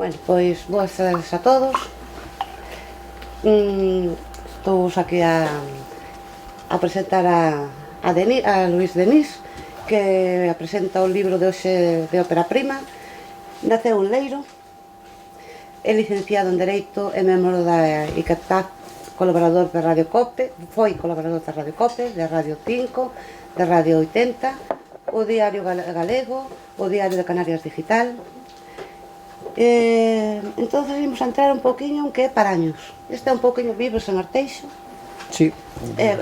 Bueno, pois boas tardes a todos. Estou aquí a presentar a Luís Denis, que presenta o libro de hoxe de ópera prima. Naceu en Leiro, é licenciado en Dereito e membro da ICATAC, colaborador da Radio Cope, foi colaborador da Radio Cope, da Radio 5, da Radio 80, o Diario Galego, o Diario de Canarias Digital. Entonces vimos a entrar un poquinho en que é Paraños. Este é un poquinho, vives en Arteixo. Sí.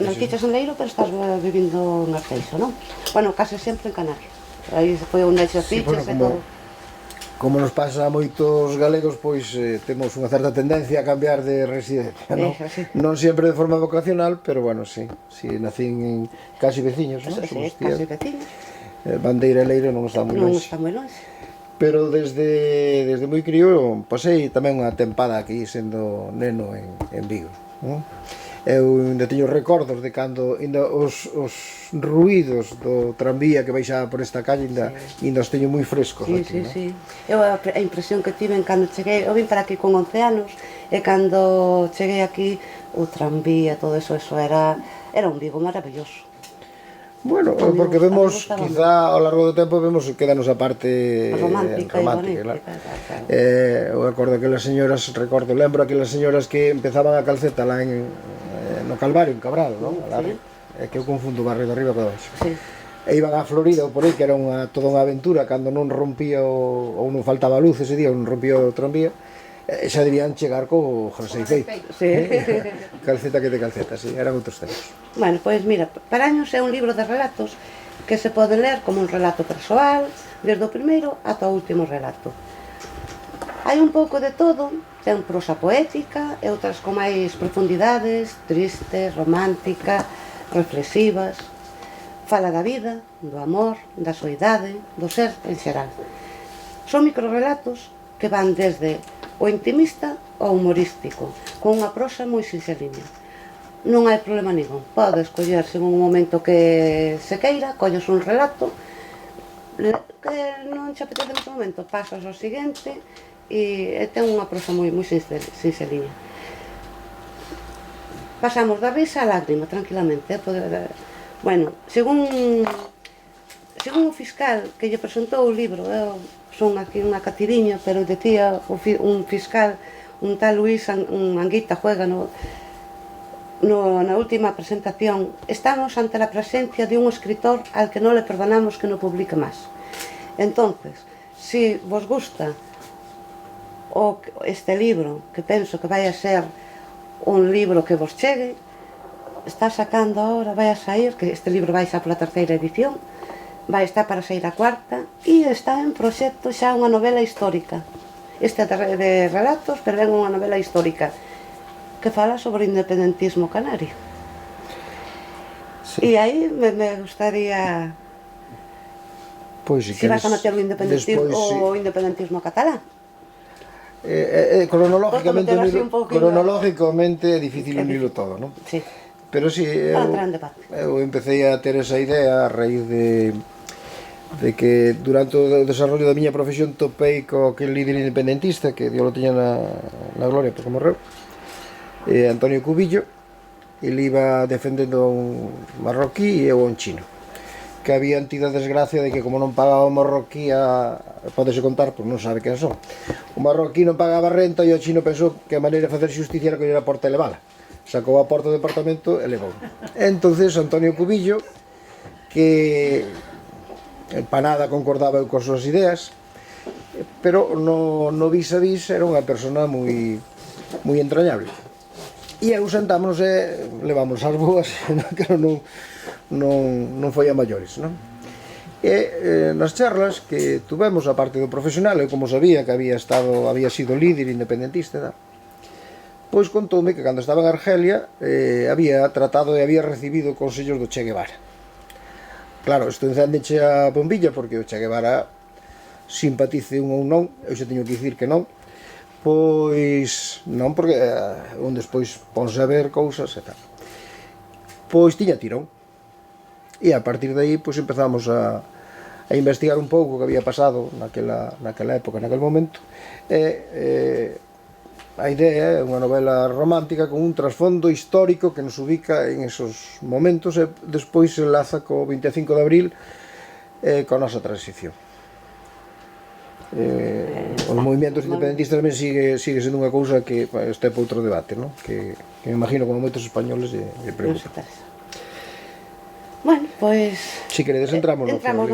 Naciches en Leiro, pero estás vivindo en Arteixo, non? Bueno, case sempre en Canarias. Aí foi onde xe fiches e todo. Como nos pasa a moitos galegos, pois temos unha certa tendencia a cambiar de residencia, non? Sí. Non sempre de forma vocacional, pero bueno, sí. Nacín en casi veciños, non? Sí, casi veciños. Bandeira e Leiro non está moi longe. Non está moi longe. Pero desde moi crío pasei tamén unha tempada aquí sendo neno en Vigo, non? Eu ainda teño recordos de cando os ruídos do tranvía que baixaba por esta calle ainda os teño moi frescos aquí, non? Sí. Eu a impresión que tive cando cheguei, eu vim para aquí con 11 anos e cando cheguei aquí o tranvía, todo eso era un Vigo maravilloso. Bueno, porque vemos, quizá ao largo do tempo vemos que quedanos a parte romántica, claro. Eu acordo aquelas señoras, lembro aquelas señoras que empezaban a calceta lá no Calvario, en Cabral, non? É que eu confundo o barrio de arriba con o baixo. E iban a Florida ou por aí, que era toda unha aventura, cando non rompía ou non faltaba luz ese día, ou non rompía o tranvía, xa debían chegar co jersey feito. Calceta que de calceta, sí, eran outros tempos. Bueno, pois mira, Paraños é un libro de relatos que se pode ler como un relato persoal, desde o primeiro ata o último relato. Hai un pouco de todo, ten prosa poética e outras con máis profundidades, tristes, románticas, reflexivas. Fala da vida, do amor, da soidade, do ser en xeral. Son microrelatos que van desde o intimista ao humorístico, con unha prosa moi sinxeliña. Non hai problema ningún, podes coller en un momento que se queira, colles un relato, que non te apetece nese momento, pasas ao seguinte e ten unha prosa moi sinxeliña. Pasamos da risa á lágrima, tranquilamente. Bueno, según o fiscal que lle presentou o libro, son aquí unha catidiña, pero decía un fiscal, un tal Luis Anguita Juega na última presentación: estamos ante la presencia de un escritor al que no le perdonamos que no publique más. Entonces, si vos gusta este libro, que penso que vai a ser un libro que vos chegue, está sacando ahora, vai a sair, que este libro vai xa pola terceira edición, vai estar para sair a cuarta, e está en proxecto xa unha novela histórica. Este de relatos, pero ven unha novela histórica que fala sobre o independentismo canario. E aí me gustaría, se vas a meter o independentismo catalán. Cronológicamente é difícil unirlo todo, non? Sí. Pero si, eu empecé a ter esa idea a raíz de que durante o desarrollo da miña profesión topei co aquel líder independentista que Dios lo teña na gloria porque morreu, Antonio Cubillo. Ele iba defendendo un marroquí e eu un chino, que habían tido a desgracia de que como non pagaba o marroquí, podese contar, pois non sabe quen son. O marroquí non pagaba renta e o chino pensou que a maneira de facer justicia era coller a porta e levala. Sacou a porta do departamento e levou. Entonces Antonio Cubillo, que para nada concordaba eu coas súas ideas, pero no vis a vis era unha persona moi entrañable. E eu sentámonos e levamos as boas, que non foi a maiores, non? E nas charlas que tuvemos, a parte do profesional, eu como sabía que había sido líder independentista, pois contoume que cando estaba en Argelia había tratado e había recibido consellos do Che Guevara. Claro, isto encendeche a bombilla porque o Che Guevara simpatice un ou non, eu xa teño que dicir que non, pois non, porque un despois ponse a ver cousas e tal. Pois tiña tirón. E a partir de aí pois empezamos a a investigar un pouco o que había pasado naquela época, naquel momento. A idea é unha novela romántica con un trasfondo histórico que nos ubica en esos momentos e despois se enlaza co 25 de abril coa nosa transición. Os movimentos independentistas tamén sigue sendo unha cousa que este é para outro debate, non? Que me imagino como moitos españoles lle preguntan. Bueno, pois... Si queredes entramos no tema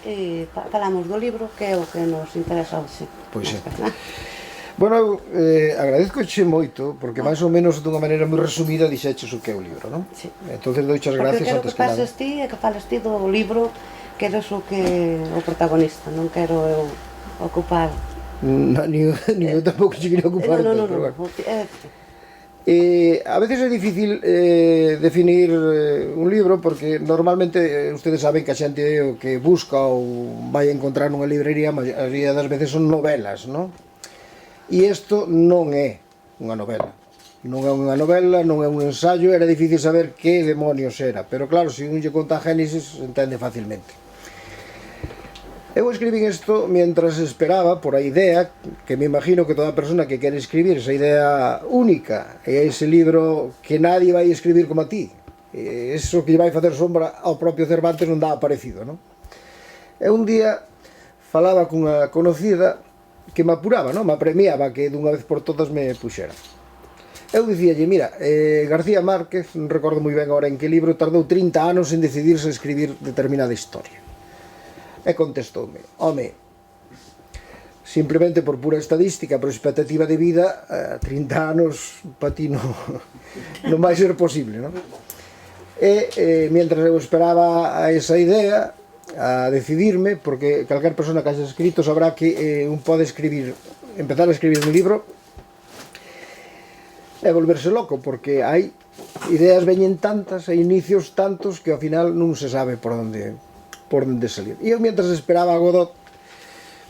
e falamos do libro que é o que nos interesa hoxe. Pois é. Bueno, agradezcoche moito porque máis ou menos dunha maneira moi resumida dixeches o que é o libro, non? Sí. Entonces doiche as gracias antes que nada. Porque quero que pases ti e que fales ti do libro que eres o protagonista, non quero eu ocupar. Ni eu tampouco se quería ocupar. Non. A veces é difícil definir un libro porque normalmente ustedes saben que a xente o que busca ou vai a encontrar nunha librería a maioría das veces son novelas, non? E isto non é unha novela. Non é unha novela, non é un ensayo, era difícil saber que demonios era, pero claro, se un lle conta a Génesis, entende facilmente. Eu escribín isto mientras esperaba por a idea, que me imagino que toda persona que quere escribir, esa idea única, é ese libro que nadie vai escribir como a ti. Eso que lle vai facer sombra ao propio Cervantes non dá parecido, non? E un día falaba cunha conocida que me apuraba, non? Me apremiaba que dunha vez por todas me puxera. Eu dicíalle, mira, García Márquez, non recordo moi ben agora en que libro, tardou 30 anos en decidirse a escribir determinada historia. E contestoume, home, simplemente por pura estadística, por expectativa de vida, 30 anos para ti non vai ser posible, non? E mientras eu esperaba a esa idea, a decidirme, porque calquer persona que haxa escrito sabrá que un pode empezar a escribir un libro e volverse loco, porque hai ideas veñen tantas e inicios tantos que ao final non se sabe por onde salir. E eu, mientras esperaba a Godot,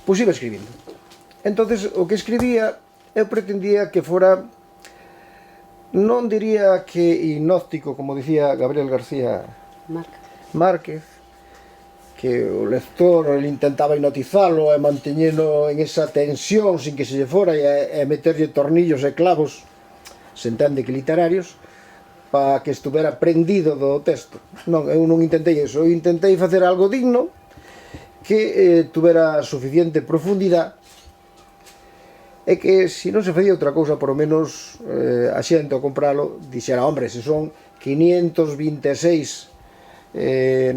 pois iba escribindo. Entonces, o que escribía, eu pretendía que fora, non diría que hipnótico, como dicía Gabriel García Márquez, que o lector intentaba hipnotizalo e manteñeno en esa tensión sin que se lle fora e meterlle tornillos e clavos, se entende que literarios, para que estuvera prendido do texto. Non, eu non intentei eso, eu intentei facer algo digno que tuvera suficiente profundidade e que, se non se facía outra cousa, por lo menos a xente ao compralo dixera, hombre, se son 526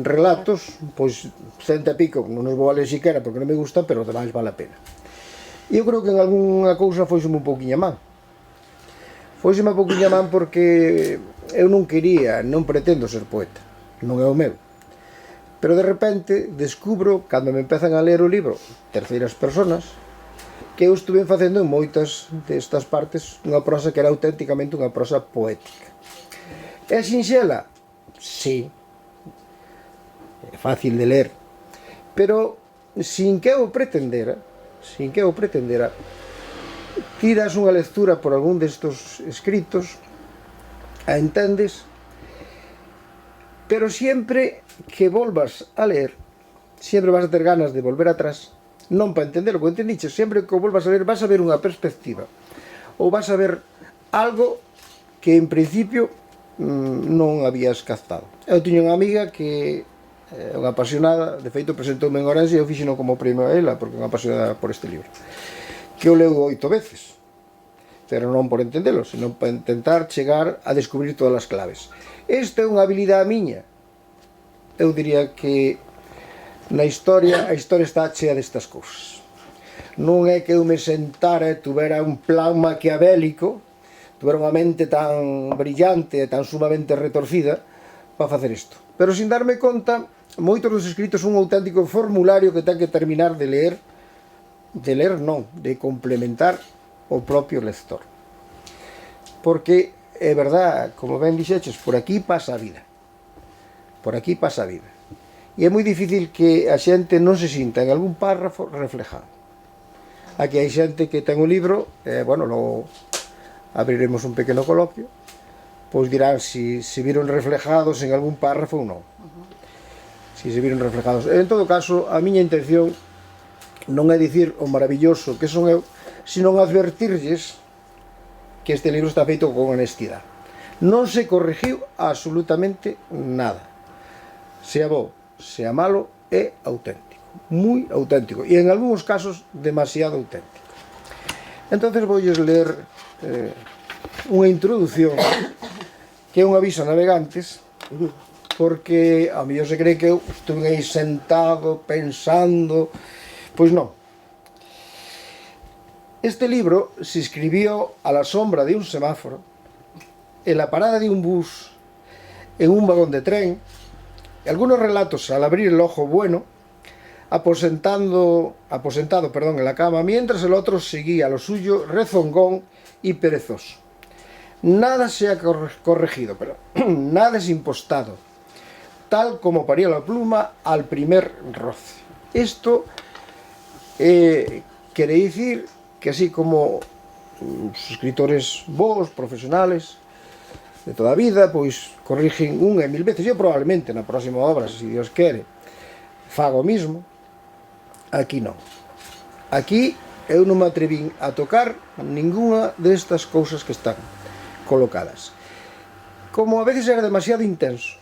relatos, pois 100 e pico non os vou a ler siquera porque non me gustan, pero demais vale a pena. E eu creo que en algunha cousa foiseme un pouquiño a man. Foiseme un pouquiño a man porque eu non quería, non pretendo ser poeta, non é o meu. Pero de repente descubro, cando me empezan a ler o libro terceiras personas, que eu estuve facendo en moitas destas partes unha prosa que era auténticamente unha prosa poética. É sinxela? Sí. É fácil de ler. Pero sin que eu pretendera, ti das unha lectura por algún destos escritos, a entendes, pero sempre que volvas a ler, sempre vas a ter ganas de volver atrás, non para entender o que entendiches, sempre que o volvas a ler vas a ver unha perspectiva, ou vas a ver algo que en principio non habías captado. Eu tiña unha amiga que é unha apasionada, de feito presentoume en Orense e eu fixeno como premio a ela, porque é unha apasionada por este libro, que o leu 8 veces. Pero non por entendelo, senón para intentar chegar a descubrir todas as claves. Esta é unha habilidade miña. Eu diría que na historia, a historia está chea destas cousas. Non é que eu me sentara e tuvera un plan maquiavélico, tuvera unha mente tan brillante e tan sumamente retorcida para facer isto. Pero sin darme conta, moitos dos escritos son un auténtico formulario que ten que terminar de ler non, de complementar o propio lector. Porque é verdad, como ben dixeches, por aquí pasa a vida. Por aquí pasa a vida. E é moi difícil que a xente non se sinta en algún párrafo reflejado. Aquí hai xente que ten un libro, bueno, logo abriremos un pequeno coloquio, pois dirán se viron reflejados en algún párrafo ou non. si se viron reflejados. En todo caso, a miña intención non é dicir o maravilloso que son eu, sino advertirlles que este libro está feito con honestidade. Non se corrigiu absolutamente nada. Sea bo, sea malo, é auténtico, moi auténtico, e en algúns casos demasiado auténtico. Entonces voulles ler unha introdución que é un aviso a navegantes, porque a mellor se cree que eu estuve aí sentado pensando. Pois non. Este libro se escribió a la sombra de un semáforo, en la parada de un bus, en un vagón de tren, y algunos relatos al abrir el ojo bueno, aposentado en la cama, mientras el otro seguía lo suyo rezongón y perezoso. Nada se ha corregido, pero nada es impostado, tal como paría la pluma al primer roce. Esto quere dicir que así como os escritores bons, profesionales de toda a vida, pois corrigen unha e mil veces. Eu probablemente na próxima obra, se Dios quere, fago o mismo. Aquí non. Aquí eu non me atrevín a tocar ninguna destas cousas que están colocadas. Como a veces era demasiado intenso,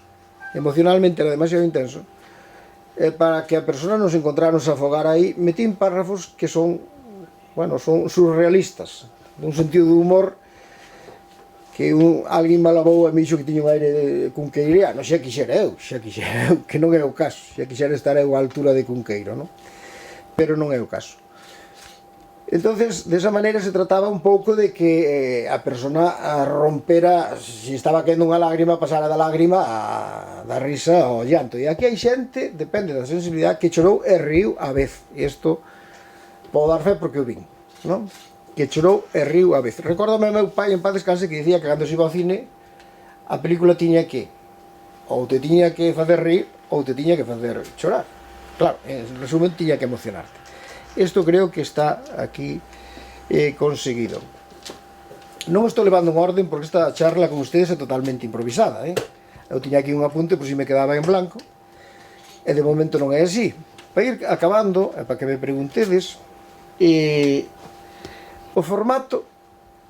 emocionalmente era demasiado intenso, para que a persona non se encontrara, non se afogara aí, metín párrafos que son, bueno, son surrealistas, dun sentido de humor que alguén me alabou e me dixo que tiña un aire de cunqueiriano. Xa quixera eu, que non é o caso, xa quixera estar eu á altura de Cunqueiro, non? Pero non é o caso. Entonces, desa maneira se trataba un pouco de que a persona rompera, se estaba caendo unha lágrima, pasara da lágrima da risa ao llanto. E aquí hai xente, depende da sensibilidade, que chorou e riu á vez. E isto podo dar fe porque o vin, non? Que chorou e riu á vez. Recórdame o meu pai en paz descanse que dicía que cando se iba ao cine a película tiña que ou te tiña que facer rir ou te tiña que facer chorar. Claro, en resumen, tiña que emocionarte. Isto creo que está aquí conseguido. Non estou levando en orden porque esta charla con ustedes é totalmente improvisada. Eu tiña aquí un apunte por si me quedaba en blanco e de momento non é así. Para ir acabando, para que me preguntedes, o formato,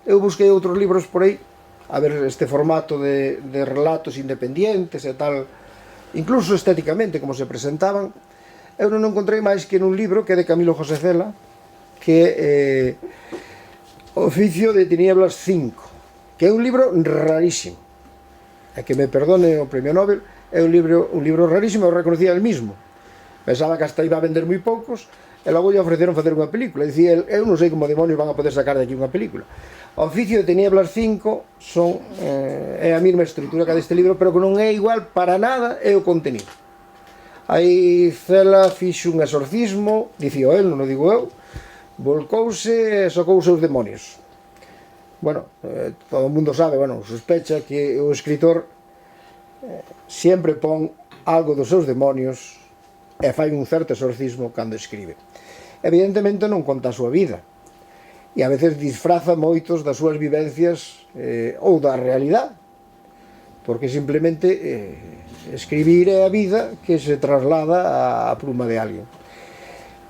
eu busquei outros libros por aí, a ver este formato de relatos independientes e tal, incluso estéticamente como se presentaban. Eu non encontrei máis que nun libro que é de Camilo José Cela, que é Oficio de Tinieblas 5, que é un libro rarísimo, e que me perdone o premio Nobel, é un libro rarísimo, eu reconocía el mismo, pensaba que hasta iba a vender moi poucos, e logo lle ofreceron facer unha película, e dicía, eu non sei como demonios van a poder sacar de aquí unha película. Oficio de Tinieblas 5 é a mesma estrutura que deste libro, pero que non é igual para nada é o contenido. Aí Cela fixo un exorcismo, dicío el, non o digo eu, volcouse e sacou os seus demonios. Bueno, todo o mundo sabe, bueno, sospecha que o escritor sempre pon algo dos seus demonios e fai un certo exorcismo cando escribe. Evidentemente non conta a súa vida, e a veces disfraza moitos das súas vivencias ou da realidade, porque simplemente escribir é a vida que se traslada á pluma de alguén.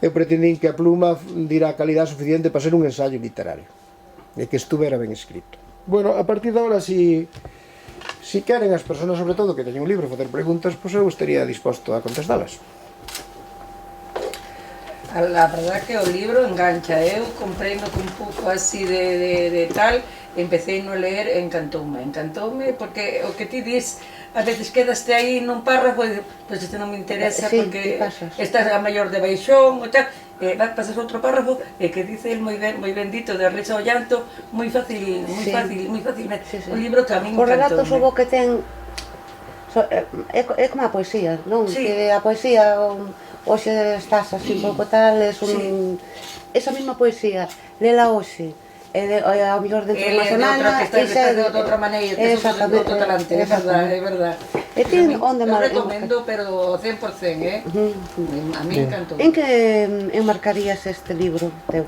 Eu pretendín que a pluma dira a calidad suficiente para ser un ensayo literario e que estuvera ben escrito. Bueno, a partir de ahora, si queren as persoas, sobre todo, que teñen un libro, facer preguntas, pois eu estaría disposto a contestalas. La verdad que o libro engancha. Eu comprei no un pouco así de tal, empecé a leer, encantoume porque o que ti dis, a veces quedaste aí nun párrafo e pois este non me interesa, sí, porque estás a maior de baixón ou tal, pasas outro párrafo e que dice el moi bendito de risa ao llanto, moi facilmente. Sí. Un libro que a min encantoume. Os relatos o que ten é como a poesía, non? Sí. Que a poesía hoxe estás así un pouco tal, esa mesma poesía, lela hoxe, ao mellor dentro de unha semana, de outra maneira, que é outro talante, é verdad. E ti onde eu recomendo, pero 100%, a mí encantou. En que enmarcarías este libro teu?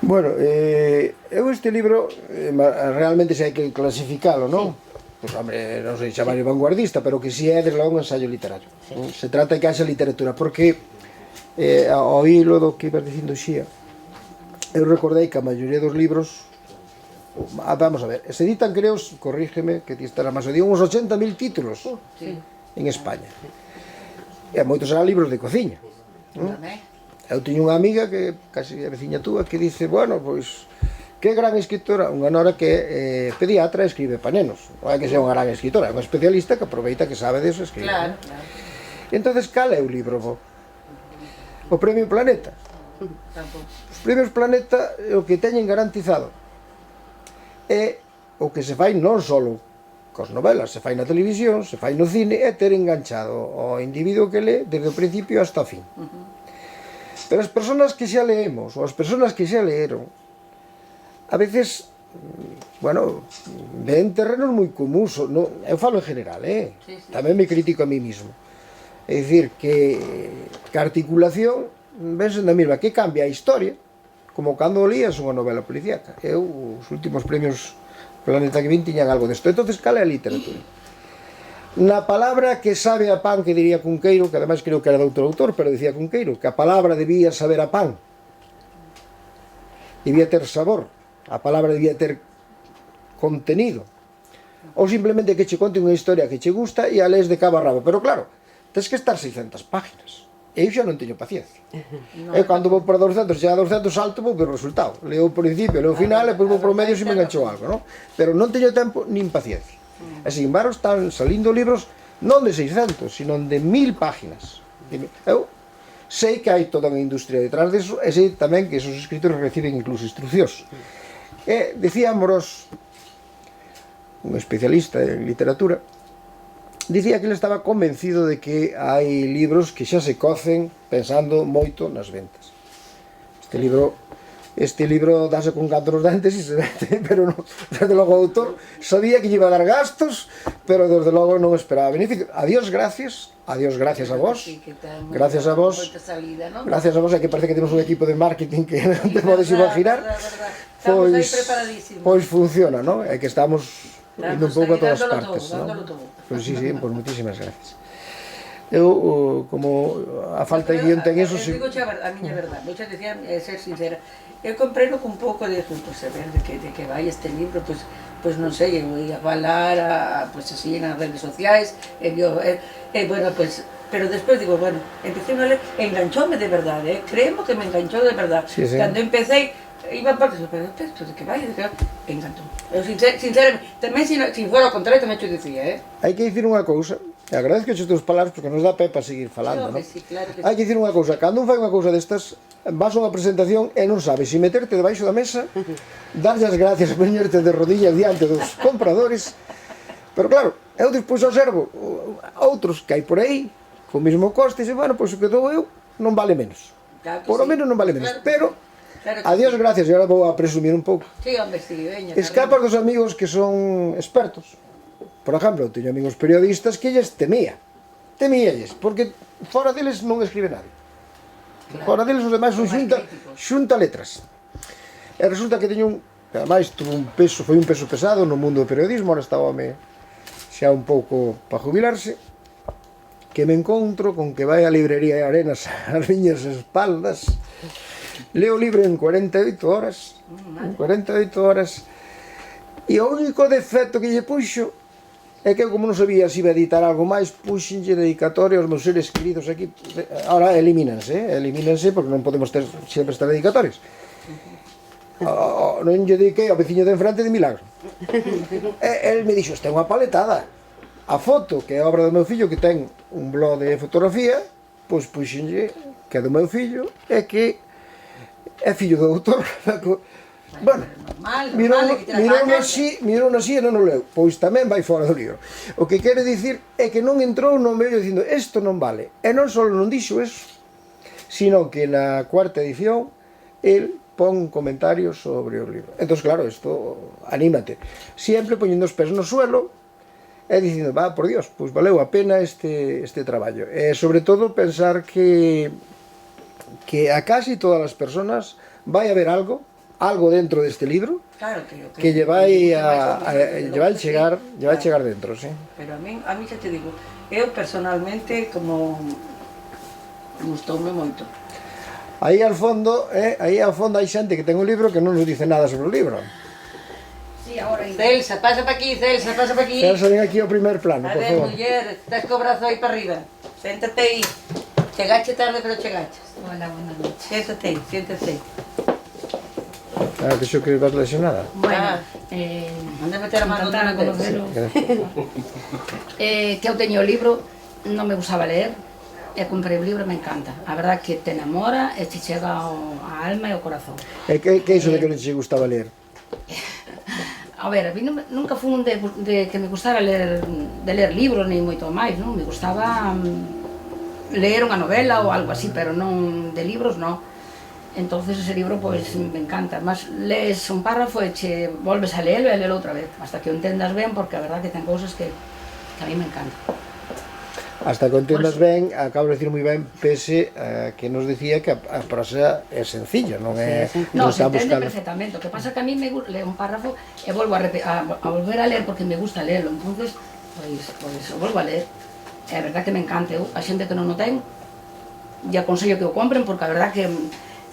Bueno, eu este libro realmente se hai que clasificalo, non? pois, hombre, non sei chamar vanguardista, pero que si é, desde logo, un ensayo literario. Se trata de que haxa literatura, porque, ao hilo do que ibas dicindo, Xía, eu recordei que a maioría dos libros, vamos a ver, se editan, creo, corrígeme, que ti estará máis, uns 80.000 títulos en España. E moitos eran libros de cociña. Eu teño unha amiga que casi é veciña túa que dice, bueno, pois que gran escritora, unha nora que é pediatra e escribe pa nenos. Non é que sea unha gran escritora, é unha especialista que aproveita que sabe deso escribe. Claro, claro. E entonces, cal é o libro, bo? O Premio Planeta. Os Premios Planeta, o que teñen garantizado é o que se fai non só cos novelas, se fai na televisión, se fai no cine, é ter enganchado ao individuo que lee desde o principio hasta o fin. Pero as persoas que xa leemos, ou as persoas que xa leeron, a veces, bueno, ven terrenos moi comuns, eu falo en general, tamén me critico a mí mismo. É dicir, que a articulación vense na mesma, que cambia a historia, como cando lías unha novela policíaca. Os últimos premios Planeta que vin tiñan algo desto. Entón, cal é a literatura? Na palabra que sabe a pan, que diría Cunqueiro, que ademais creo que era de outro autor, pero dicía Cunqueiro, que a palabra debía saber a pan, debía ter sabor, a palabra debía ter contenido, ou simplemente que che conte unha historia que che gusta e a lees de cabo a rabo. Pero claro, tens que estar 600 páginas. Eu xa non teño paciencia. E cando vou por 200, xa a 200 salto, vou ver o resultado. Leo o principio, leo o final, e depois vou por medio se me enganchou algo, non? Pero non teño tempo nin paciencia. E, sin embargo, están salindo libros non de 600, sino de 1000 páginas. Eu sei que hai toda unha industria detrás disso, e sei tamén que esos escritores reciben incluso instruccións. E, dicía Amorós, un especialista en literatura, dicía que ele estaba convencido de que hai libros que xa se cocen pensando moito nas ventas. Este libro dáse con canto nos dentes e se vende, pero non, desde logo o autor sabía que lle iba a dar gastos, pero desde logo non esperaba beneficio. Adiós, gracias a vos, gracias a vos, é que parece que temos un equipo de marketing que non te podes imaginar, pois funciona, non? É que estamos indo un pouco a todas partes, non? Pois sí, pois moitísimas gracias. Eu, como a falta de guión ten eso... Eu digo a miña verdade, vou xa dicir, ser sincera, eu comprei-no con un pouco de saber de que vai este libro, pois non sei, eu ia falar pois así nas redes sociais, bueno, pois, pero despois digo, bueno, empecé a ler, enganchoume de verdade, creemos que me enganchou de verdade. Cando empecé, iba a parte, pero de que vai, encantou. Eu, sinceramente, tamén se fora ao contrario, tamén te dicía, Hai que dicir unha cousa, e agradezco as teus palabras porque nos dá pé para seguir falando, non? Hai que dicir unha cousa, cando un fai unha cousa destas, vas a unha presentación e non sabes se meterte debaixo da mesa, darlle as gracias, poñerte de rodillas diante dos compradores, pero claro, eu despois observo outros que hai por aí, co mesmo coste, e bueno, pois o que dou eu non vale menos. Por lo menos non vale menos, pero... Adiós, gracias, e agora vou a presumir un pouco. Sí, hombre, sí, veña. Escapas dos amigos que son expertos. Por exemplo, teño amigos periodistas que lles temíalles, porque fora deles non escribe nadie. Fora deles os demais son xunta letras. E resulta que teño que ademais foi un peso pesado no mundo do periodismo, ahora está home xa un pouco para jubilarse, que me encontro con que vai a librería de Arenas ás miñas espaldas, leo o libro en 48 horas, e o único defecto que lle puxo é que eu, como non sabía se iba a editar algo máis, puxenlle dedicatoria aos meus seres queridos aquí. Ahora elimínanse porque non podemos sempre estar dedicatorias. Non lle dediquei ao veciño de enfrente de Milagro. El me dixo, esta é unha paletada. A foto, que é a obra do meu fillo, que ten un blog de fotografía, pois puxenlle que é do meu fillo, e que é fillo do autor. Bueno, mirou así e non o leu, pois tamén vai fora do libro. O que quere dicir é que non entrou no medio dicindo isto non vale, e non só non dixo eso, sino que na cuarta edición el pon comentarios sobre o libro. Entón, claro, isto anímate, sempre poñendo os pés no suelo e dicindo, va, por Dios, pois valeu a pena este traballo. E sobre todo pensar que a casi todas as persoas vai haber algo algo dentro deste libro Claro que lle vai chegar dentro, sí. Pero a mí xa te digo, eu personalmente como gustoume moito. Aí ao fondo hai xente que ten un libro que non nos dice nada sobre o libro. Sí, agora Celsa, pasa pa aquí, Celsa, pasa pa aquí. Celsa, ven aquí ao primer plano, A por ver, favor. muller, estás co brazo aí para arriba. Séntate aí. Chegache tarde, pero chegaches. Hola, buenas noches. Siéntate aí, siéntate aí. Ah, que xo que vas lesionada. Bueno, Anda a meter a mano encantada no conocelo. Gracias. Que eu teño o libro, non me gustaba ler, e comprei o libro e me encanta. A verdad que te enamora e te chega a alma e ao corazón. E que iso de que non che gustaba ler? A ver, a mí nunca fui de que me gustara de ler libros, nem moito máis, non? Me gustaba ler unha novela ou algo así, pero non de libros, non. Entonces ese libro, pois, me encanta. Mas lees un párrafo e che volves a lelo outra vez, hasta que o entendas ben, porque a verdad que ten cousas que a mí me encantan. Hasta que o entendas ben, acabo de decir moi ben, pese a que nos decía que a prosa é sencilla, non é... No, se entende perfectamente. O que pasa que a mí me gusta ler un párrafo e volvo a volver a ler porque me gusta lerlo. Entonces, pois o volvo a ler. É a verdad que me encanta. Eu, a xente que non o ten, e aconsello que o compren, porque a verdad que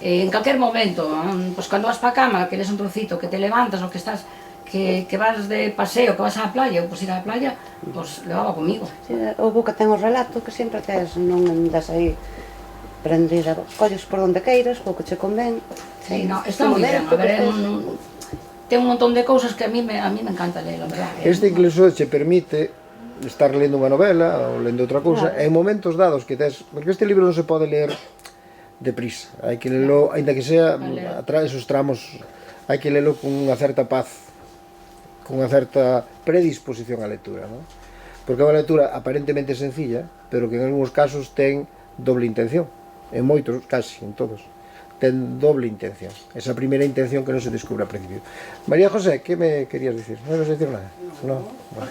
en calquer momento, pois cando vas pa cama, que lees un trocito, que te levantas ou que estás... que vas de paseo, que vas á playa, ou pois ir á playa, pois levaba comigo. Sí, o boca ten o relato que sempre tes, non andas aí prendida, colles por onde queiras, o que che convén. Sí, no, está moi ben, a ver, ten un montón de cousas que a mí me encanta ler, a verdad. Este incluso che permite estar lendo unha novela ou lendo outra cousa, en momentos dados que tes, porque este libro non se pode ler deprisa, hai que lelo, ainda que sea atrás esos tramos, hai que lelo con unha certa paz, con unha certa predisposición á lectura, non? Porque é unha lectura aparentemente sencilla, pero que en algúns casos ten doble intención, en moitos, casi en todos, ten doble intención, esa primeira intención que non se descubre ao principio. María José, que me querías dicir? Non vas a dicir nada? No. Bueno.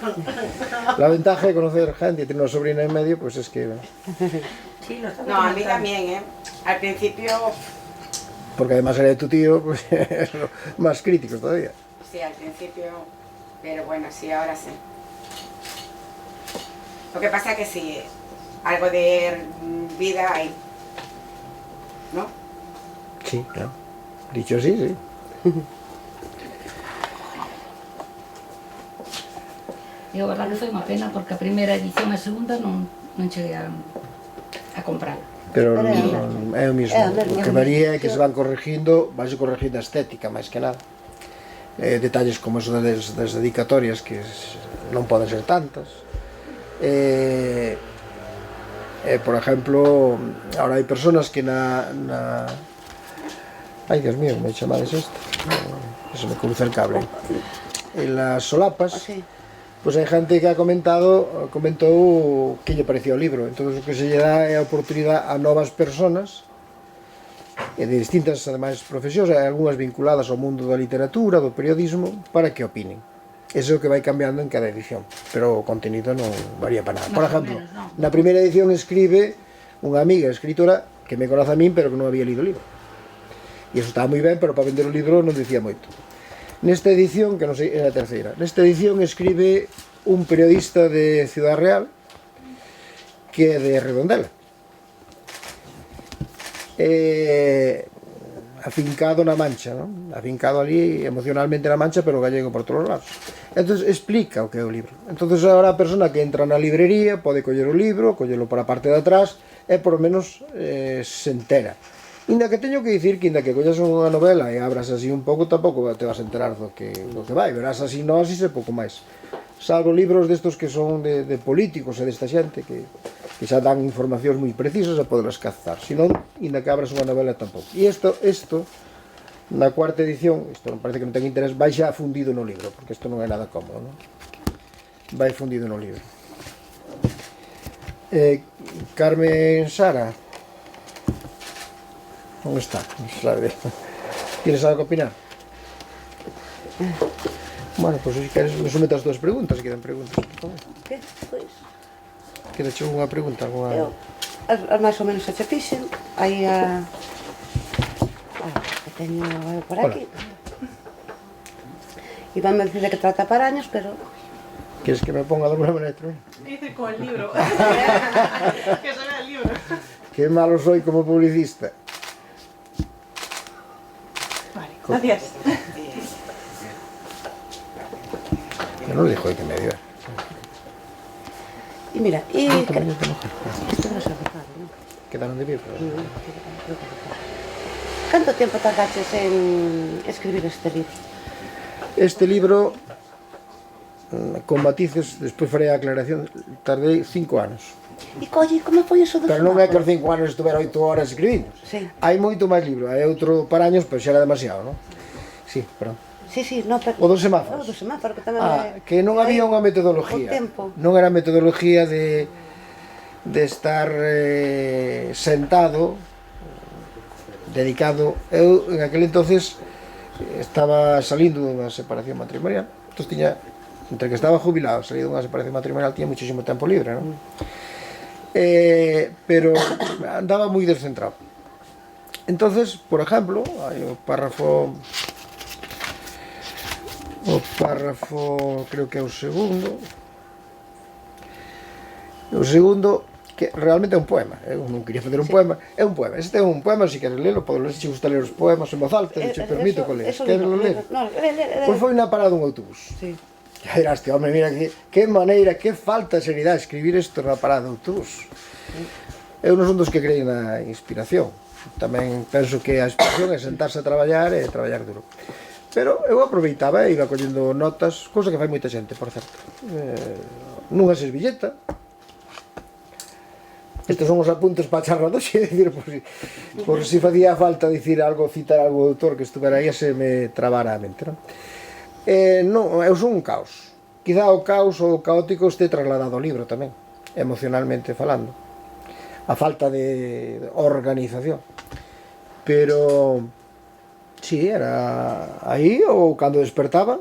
La ventaja de conocer gente y tener una sobrina en medio, pues es que... Sí, no, a mí también, al principio... Porque además era de tu tío, pues es lo más crítico todavía. Sí, al principio... Pero bueno, sí, ahora sí. Lo que pasa es que sí, algo de vida hay, ¿no? Sí, claro. Dicho así, sí. E a verdade que foi unha pena porque a primeira edición e a segunda non cheguei a comprar. Pero é o mismo. O que varía é que se van corrigindo, vanse corrigindo a estética, máis que nada. Detalles como eso das dedicatorias que non poden ser tantas, por exemplo, ahora hai personas que ai Dios mío, me chamades isto, eso me cruza el cable, en las solapas, pois hai gente que comentou que lle parecía o libro. Entón o que se lle dá é a oportunidade a novas personas de distintas, ademais, profesións, algunhas vinculadas ao mundo da literatura, do periodismo, para que opinen. Eso é o que vai cambiando en cada edición, pero o contenido non varía para nada. Por exemplo, na primeira edición escribe unha amiga escritora que me conoce a min, pero que non había lido o libro. E iso estaba moi ben, pero para vender o libro non dicía moito. Nesta edición, que non sei, é a terceira, nesta edición escribe un periodista de Ciudad Real, que é de Redondela. Afincado na Mancha, non? Afincado ali emocionalmente na Mancha, pero gallego por todos os lados. Entón explica o que é o libro. Entón agora a persona que entra na librería pode coller o libro, collelo por a parte de atrás e por lo menos se entera. Inda que teño que dicir que inda que collas unha novela e abras así un pouco, tampouco te vas a enterar do que vai, verás así sinopsis e pouco máis. Salvo libros destos que son de políticos e desta xente que xa dan informacións moi precisas a poderlas cazar, senón, inda que abras unha novela tampouco. E isto, na cuarta edición, isto non parece que non ten interés, vai xa fundido no libro, porque isto non é nada cómodo, non? Vai fundido no libro. Carmen Sara, onde está? Non sabe. Tienes algo que opinar? Bueno, pois se queres, me someto as túas preguntas, se quedan preguntas. Que? Pois... Queda che unha pregunta? As máis ou menos se che fixen, aí a teño por aquí. Iban a decir que trata paraños, pero... ¿Quieres que me ponga de alguna manera? Dice con el libro. Que se vea el libro. Qué malo soy como publicista. Vale, gracias. Yo no le dijo que me dio. Y mira, y... No, tamaño de mujer. Esto no se ha rotado, ¿no? Quedaron de bien. ¿Cuánto tiempo tardaches en escribir este libro? Este libro, con matices, despois farei a aclaración, tardei 5 anos. E colle, como foi iso dos Pero non é que os semáforos? 5 anos estuvera 8 horas escribindo. Sí. Hai moito máis libro, hai outro paraños, pero xa era demasiado, non? Sí, perdón. Sí, sí, no, pero... O dos semáforos. O dos semáforos, que tamén... Que non había unha metodoloxía. O tempo. Non era metodoloxía de estar sentado, dedicado. Eu, en aquel entonces, estaba salindo dunha separación matrimonial. Entón tiña, entre que estaba jubilado, salido dunha separación matrimonial, tiña muchísimo tempo libre, non? Pero andaba moi descentrado. Entonces, por exemplo, hai o párrafo, creo que é o segundo, que realmente é un poema. Eu non quería fazer un poema, é un poema. Este é un poema, se queres lelo, podes ler, se gusta ler os poemas en voz alta, te permito que lees. Queres ler? No, Pois foi na parada dun autobús. Sí. E diraste, home, mira, que maneira, que falta de seriedade escribir isto na parada dun autobús. Eu non son dos que creio na inspiración. Tamén penso que a inspiración é sentarse a traballar e traballar duro. Pero eu aproveitaba e iba collendo notas, cousa que fai moita xente, por certo. Nunha servilleta. Estes son os apuntes para a charla doxe, por si facía falta dicir algo, citar algo do autor que estuvera aí e se me trabara a mente, non? Non, eu son un caos. Quizá o caos ou o caótico este trasladado ao libro tamén, emocionalmente falando. A falta de organización. Pero, sí, era aí ou cando despertaba,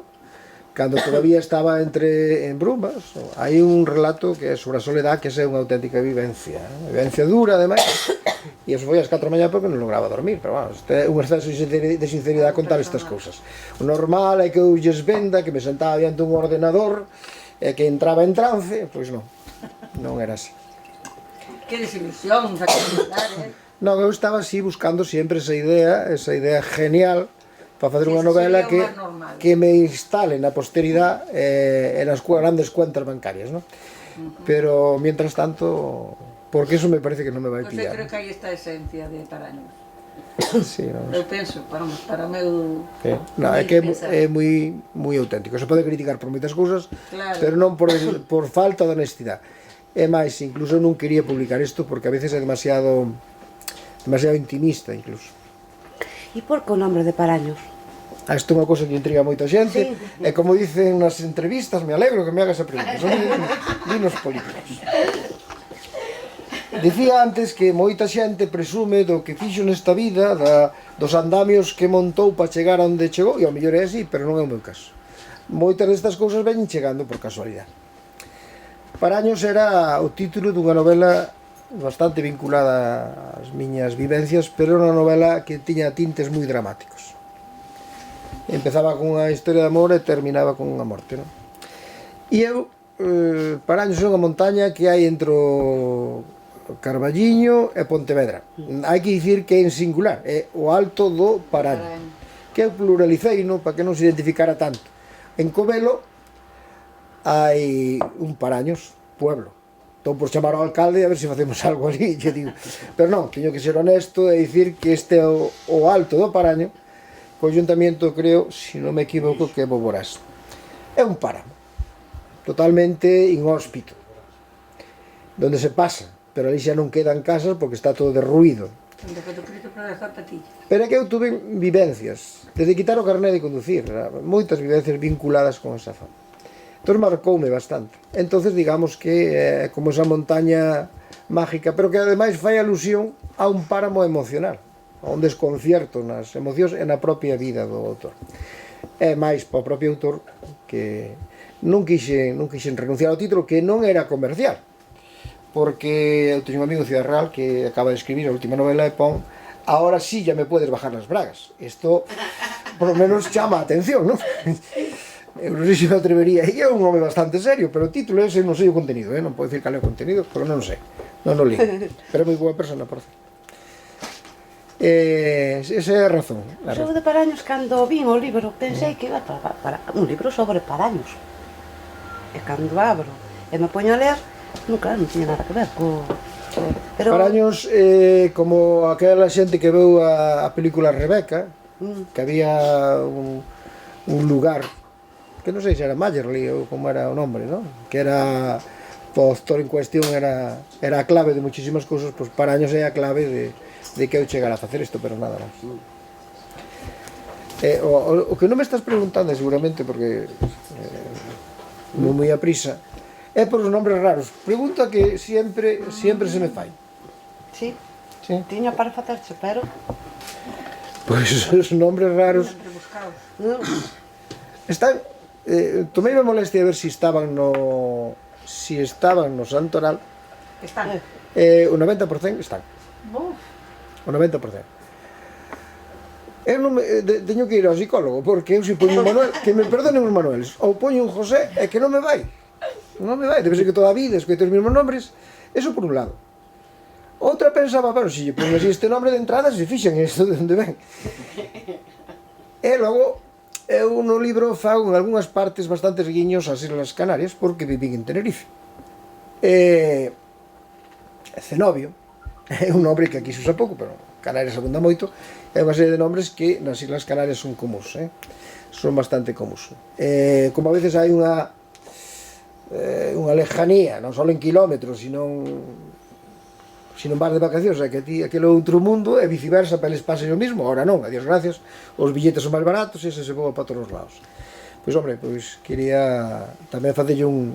cando todavía estaba en brumas. Hai un relato que é sobre a soledad, que é unha auténtica vivencia, vivencia dura, ademais, e eso foi ás 4 da mañá porque non lograba dormir, pero bueno, este é un exceso de sinceridade contar estas cousas. O normal é que eu lles venda, que me sentaba diante un ordenador, e que entraba en trance, pois non era así. Que desilusión, esa comunidade. Non, eu estaba así buscando sempre esa idea genial para facer unha novela que me instale na posteridade e nas grandes cuentas bancarias, non? Pero, mientras tanto, porque eso me parece que non me vai pillar. Eu creo que aí está a esencia de Paraños. Sí, non. Eu penso, para o meu... Non, é que é moi auténtico. Se pode criticar por moitas cousas, pero non por falta de honestidade. É máis, incluso eu non quería publicar isto porque a veces é demasiado intimista, incluso. E por que o nombre de Paraños? Isto é unha cousa que intriga moita xente, e como dicen nas entrevistas, me alegro que me hagas a pregunta, son dinos políticos. Dicía antes que moita xente presume do que fixo nesta vida, dos andamios que montou para chegar a onde chegou, e ao mellor é así, pero non é o meu caso. Moitas destas cousas veñen chegando por casualidade. Paraños era o título dunha novela bastante vinculada ás miñas vivencias, pero era unha novela que tiña tintes moi dramáticos. Empezaba con unha historia de amor e terminaba con unha morte, non? E eu, Paraños é unha montaña que hai entre o Carballiño e Pontevedra. Hai que dicir que é en singular, é o Alto do Paraño, que eu pluralicei, non? Para que non se identificara tanto. En Covelo hai un Paraños, pueblo. Estou por chamar ao alcalde a ver se facemos algo ali, digo. Pero non, teño que ser honesto e dicir que este é o Alto do Paraño, co ayuntamiento, creo, se non me equivoco, que é Boborás. É un páramo, totalmente inhóspito, donde se pasa, pero ali xa non quedan casas porque está todo derruído. Pero é que eu tuve vivencias, desde quitar o carné de conducir, moitas vivencias vinculadas con esa zona. Entón marcoume bastante. Entonces digamos que é como esa montaña mágica, pero que ademais fai alusión a un páramo emocional, a un desconcierto nas emocións e na propia vida do autor. É máis para o propio autor que non quixen renunciar ao título, que non era comercial, porque eu teño un amigo de Ciudad Real que acaba de escribir a última novela e pon ahora sí ya me puedes bajar las bragas. Esto, por lo menos, chama a atención, non? Eu non sei se me atrevería, e é un home bastante serio, pero o título ese non sei o contenido, non podo dicir cal é o contenido, pero non sei, non o li, pero é moi boa persona, por certo. Esa é a razón. Eu de Paraños, cando vin o libro, pensei que iba para un libro sobre Paraños. E cando abro e me poño a ler, nunca, non tiña nada que ver pero... Paraños, como aquela xente que veu a película Rebeca, que había un lugar, que non sei se era Mayerley ou como era o nombre, non? Que era, o autor en cuestión era a clave de muchísimas cousas, pois Paraños é a clave de que eu chegara a facer isto, pero nada máis. O que non me estás preguntando seguramente, porque non moi a prisa, é por os nombres raros. Pregunta que sempre se me fai. Sí, Sí. tiña para facerche, pero... Pois os nombres raros Non, están... tomei a molestia a ver si estaban no Santoral. Están. O 90% están. O 90%. Eu non teño que ir ao psicólogo, porque eu se poño un Manuel, que me perdonen os Manueles, ou poño un José, é que non me vai. Non me vai, debe ser que toda a vida escoito os mesmos nombres. Eso por un lado. Outra pensaba, bueno, se lle pongo así este nombre de entrada, se fixan isto de onde ven. E logo, eu no libro fago en algunhas partes bastantes guiños ás Islas Canarias, porque vivín en Tenerife. Cenobio é un nombre que aquí se usa pouco, pero Canarias abunda moito. É unha serie de nombres que nas Islas Canarias son comuns, son bastante comuns. Como a veces hai unha lejanía, non só en kilómetros, sino vas de vacacións, que ti aquele outro mundo e viceversa, para eles pase o mismo. Ahora non, a Dios gracias, os billetes son máis baratos e se voa para todos os lados. Pois, hombre, quería tamén facerlle un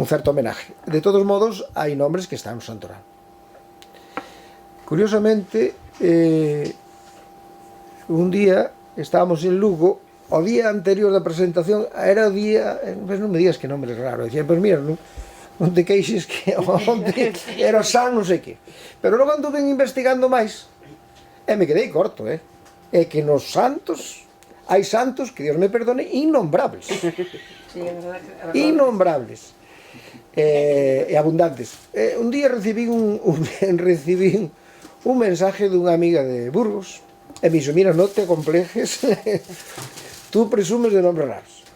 certo homenaje. De todos modos, hai nombres que están no Santoral. Curiosamente, un día estábamos en Lugo, o día anterior da presentación, era o día, non me digas que nombre raro, dicía, pois mira, non te queixes que onde era o San non sei que. Pero logo anduve investigando máis e me quedei corto, é que nos santos hai santos, que Dios me perdone, innombrables. Innombrables e abundantes. Un día recibí un mensaje dunha amiga de Burgos e me dixo, mira, non te complejes, tú presumes de nombres raros,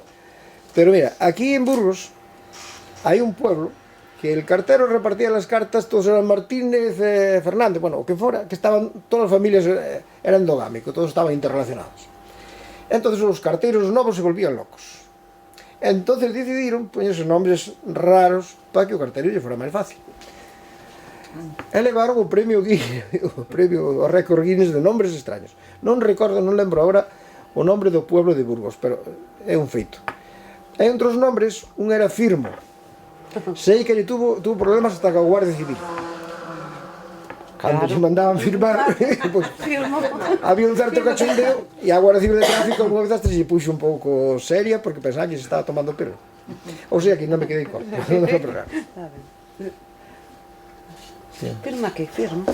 pero mira, aquí en Burgos hai un pueblo que el cartero repartía las cartas, todos eran Martínez, Fernández, bueno, o que fora, que estaban, todas as familias eran endogámicos, todos estaban interrelacionados. Entonces os carteiros novos se volvían locos. Entonces decidiron poñerse nombres raros para que o carteiro lle fora máis fácil. E levaron o premio Guinness, o récord Guinness de nombres extraños. Non recordo, non lembro agora o nombre do pueblo de Burgos, pero é un feito. E entre os nombres, un era Firmo. Sei que lle tuvo problemas hasta coa Guardia Civil. Cando se mandaban firmar, pues, había un certo cachondeo e a Guardia Civil de Tráfico unha vez hasta se puxo un pouco seria porque pensaba que se estaba tomando pelo. Ou sea que non me quedei corto. Firma que firma.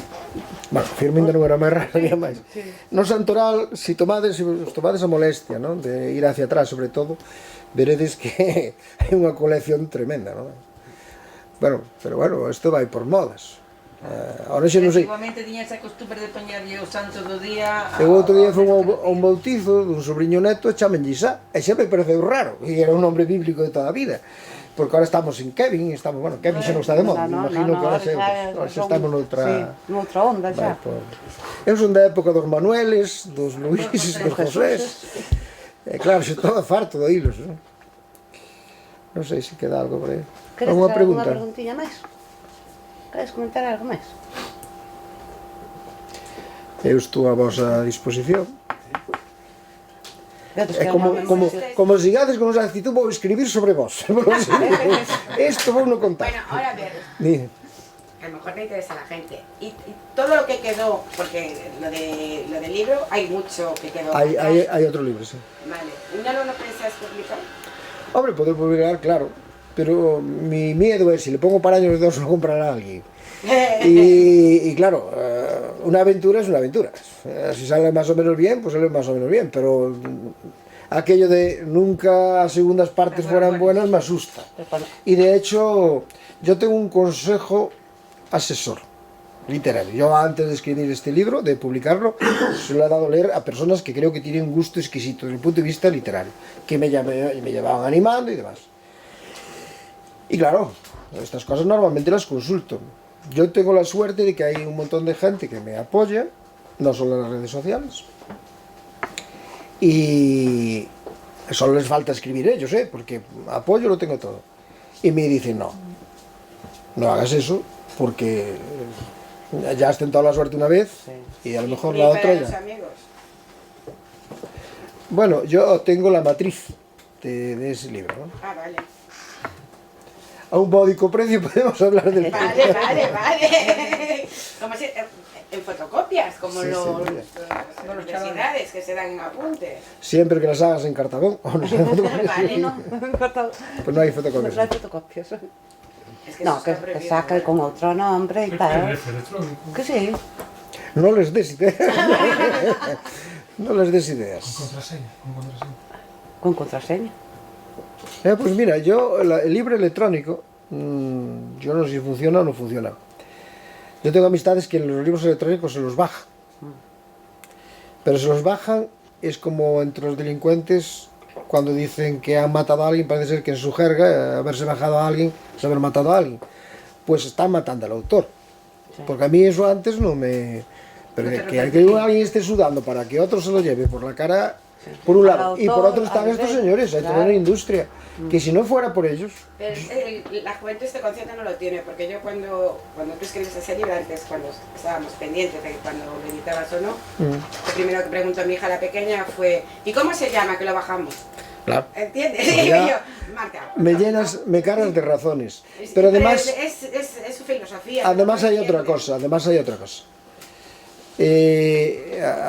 Bueno, firma ainda non era máis raro, había máis. No Santoral, se os tomades a molestia, non, de ir hacia atrás, sobre todo, veredes que hai unha colección tremenda, non? Bueno, pero bueno, isto vai por modas. Ahora xa non sei. Antiguamente tiña esa costumbre de poñerlle o santo do día. Eu outro día foi a un bautizo dun sobrinho neto e chamenlle Isa, e xa me pareceu raro, e era un nombre bíblico de toda a vida. Porque ahora estamos en Kevin, bueno, Kevin xa non está de moda, imagino que ahora xa estamos noutra onda xa. Eu son da época dos Manueles, dos Luises, dos Josés. Claro, xa estaba farto de oílos, non? Non sei se queda algo por aí. Alguna pregunta? Alguna preguntilla máis? Queres comentar algo máis? Eu estou a vosa disposición. Como sigades con esa actitud, vou escribir sobre vos. Esto vou no contar. Bueno, ahora a ver. Dime. A lo mejor le interesa a la gente. Y todo lo que quedó, porque lo del libro hay mucho que quedó. Hay otro libro, sí. Vale. ¿No lo pensás publicar? Hombre, poder publicar, claro. Pero mi miedo es, si le pongo Paraños 2, lo comprará alguien. Y claro, una aventura es una aventura. Si sale más o menos bien, pues sale más o menos bien, pero aquello de nunca segundas partes fueran buenas me asusta. Y de hecho, yo tengo un consejo asesor literario. Yo antes de escribir este libro, de publicarlo, se lo he dado a leer a personas que creo que tienen un gusto exquisito desde el punto de vista literario, que me llevaban animando y demás. Y claro, estas cosas normalmente las consulto. Yo tengo la suerte de que hay un montón de gente que me apoya, no solo en las redes sociales, y solo les falta escribir ellos, porque apoyo lo tengo todo. Y me dicen, no hagas eso, porque ya has tentado la suerte una vez y a lo mejor la otra ya. Bueno, yo tengo la matriz de ese libro, ¿no? Ah, vale. A un módico precio podemos hablar del libro. Vale. Como si, en fotocopias, como Sí, las sí, universidades que se dan en apuntes. Siempre que las hagas en cartabón, o no sé, Vale, No, pues no hay fotocopias. no hay fotocopias. Es que No, eso que está prohibido. saque con otro nombre y tal. electrónico. Que sí. No les des ideas. No les des ideas. Contraseña, con contraseña. Con contraseña. Pues mira, yo el libro electrónico, yo no sé si funciona o no funciona. Yo tengo amistades que los libros electrónicos se los bajan. Pero se los bajan es como entre los delincuentes cuando dicen que han matado a alguien, parece ser que en su jerga haberse bajado a alguien es haber matado a alguien. Pues están matando al autor. Porque a mí eso antes no me... Pero que alguien esté sudando para que otro se lo lleve por la cara, por un lado, y por otro están estos señores, hay toda una industria, que si no fuera por ellos... Pero la juventud este concepto no lo tiene, porque yo cuando tú escribes ese libro, antes cuando estábamos pendientes de cuando lo editabas o no, lo primero que preguntó a mi hija la pequeña fue ¿y cómo se llama que lo bajamos? Claro. ¿Entiendes? Pues Y ya yo, Marta, me cargas de razones, pero además... Es su filosofía. Además ¿no? hay otra cosa,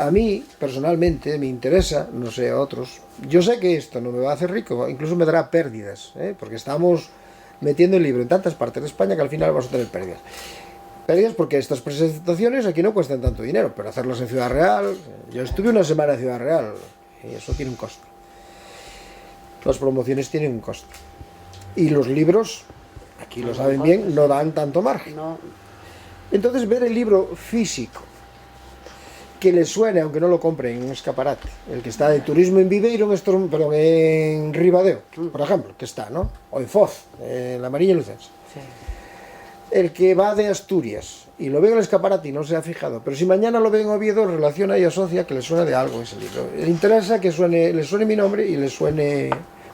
a mí, personalmente, me interesa, no sé a otros, yo sé que esto no me va a hacer rico, incluso me dará pérdidas, porque estamos metiendo el libro en tantas partes de España que al final vamos a tener pérdidas. Pérdidas porque estas presentaciones aquí no cuestan tanto dinero, pero hacerlas en Ciudad Real, yo estuve una semana en Ciudad Real, y eso tiene un costo. Las promociones tienen un costo. Y los libros, aquí lo saben bien, no dan tanto margen. No. Entonces ver el libro físico, que les suene, aunque no lo compren en un escaparate, el que está de turismo en Viveiro, en Ribadeo, por ejemplo, que está, ¿no? O en Foz, en la Mariña Lucense. Sí. El que va de Asturias y lo ve en el escaparate y no se ha fijado, pero si mañana lo ve en Oviedo, relaciona y asocia que le suena de algo ese libro. Le interesa que le suene mi nombre y le suene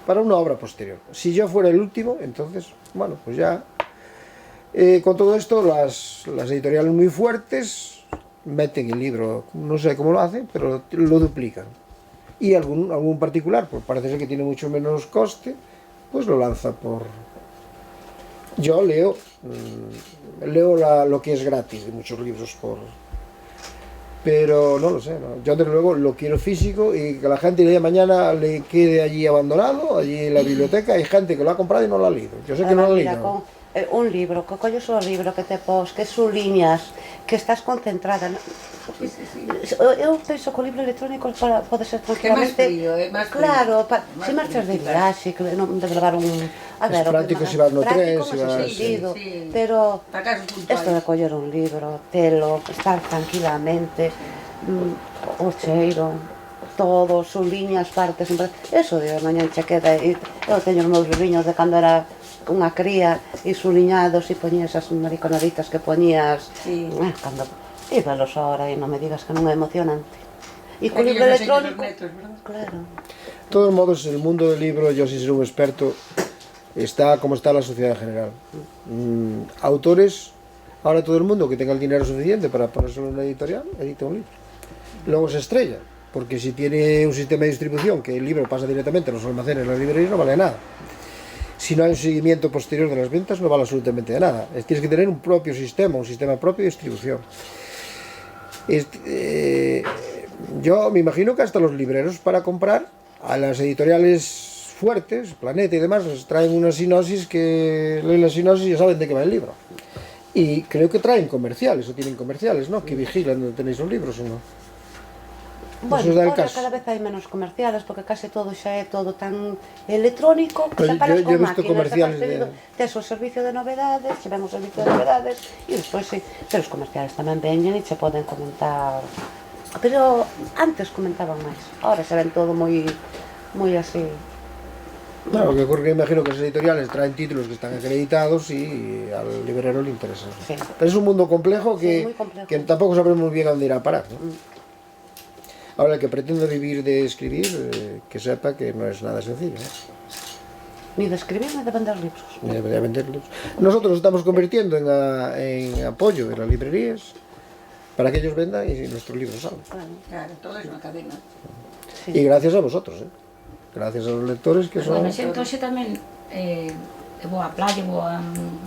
para una obra posterior. Si yo fuera el último, entonces, bueno, pues ya... con todo esto, las editoriales muy fuertes meten el libro, no sé cómo lo hacen, pero lo duplican. Y algún particular, pues parece ser que tiene mucho menos coste, pues lo lanza por... Yo leo lo que es gratis de muchos libros pero no lo sé, ¿no? Yo desde luego lo quiero físico y que la gente el día de mañana le quede allí abandonado, allí en la biblioteca. Hay gente que lo ha comprado y no lo ha leído. Yo sé que no lo ha leído. Un libro, que colles o libro que te pos, que subliñas, que estás concentrada. Eu penso que o libro electrónico pode ser tranquilamente... Más frío. Claro, se marchas de viaxe, que non debes levar un... A ver, práctico se vas no tren, se vas... sentido, Sí. pero Para casos puntuais. esto de coller un libro, telo, estar tranquilamente, o cheiro, todo, subliñas partes, eso de mañá che queda, eu teño os meus libriños de cando era unha cría e suliñados e poñías as mariconaditas que poñías cando íbalos ahora e non me digas que non é emocionante e co libro electrónico claro. De todos modos, el mundo del libro, yo sin ser un experto, está como está la sociedad en general. Autores, ahora todo el mundo que tenga el dinero suficiente para ponérselo en una editorial, edita un libro. Luego se estrella, porque si tiene un sistema de distribución que el libro pasa directamente a los almacenes, a las librerías, no vale nada. Si no hay un seguimiento posterior de las ventas, no vale absolutamente de nada. Tienes que tener un propio sistema, un sistema propio de distribución. Yo me imagino que hasta los libreros para comprar, a las editoriales fuertes, Planeta y demás, les traen una sinopsis que leen la sinopsis y ya saben de qué va el libro. Y creo que traen comerciales, o tienen comerciales, ¿no? Que vigilan donde tenéis os libros, ou non? Bueno, Eso dá el ahora caso. cada vez hai menos comerciales porque case todo xa é todo tan electrónico que Pero xa paras yo he con visto máquinas, comerciales xa fas pedido, tes o servicio de novedades, che ven o servicio de novedades e despois sí, pero os comerciales tamén veñen e che poden comentar, pero antes comentaban máis, ahora xa ven todo moi así. Claro, que ocurre que imagino que as editoriales traen títulos que están acreditados y al librero le interesa. Sí. Pero es un mundo complejo que, Sí, muy complejo. que tampoco sabemos bien a dónde irá a parar, ¿no? Ahora, el que pretende vivir de escribir, que sepa que no es nada sencillo, ¿no? Ni de escribir ni de vender libros. Ni de vender libros. Nosotros nos estamos convirtiendo en apoyo de las librerías para que ellos vendan y nuestros libros salgan. Bueno, Claro, todo es unha cadena. sí. Y gracias a vosotros, ¿eh? Gracias a los lectores que son... Bueno, a xente hoxe tamén vou á playa,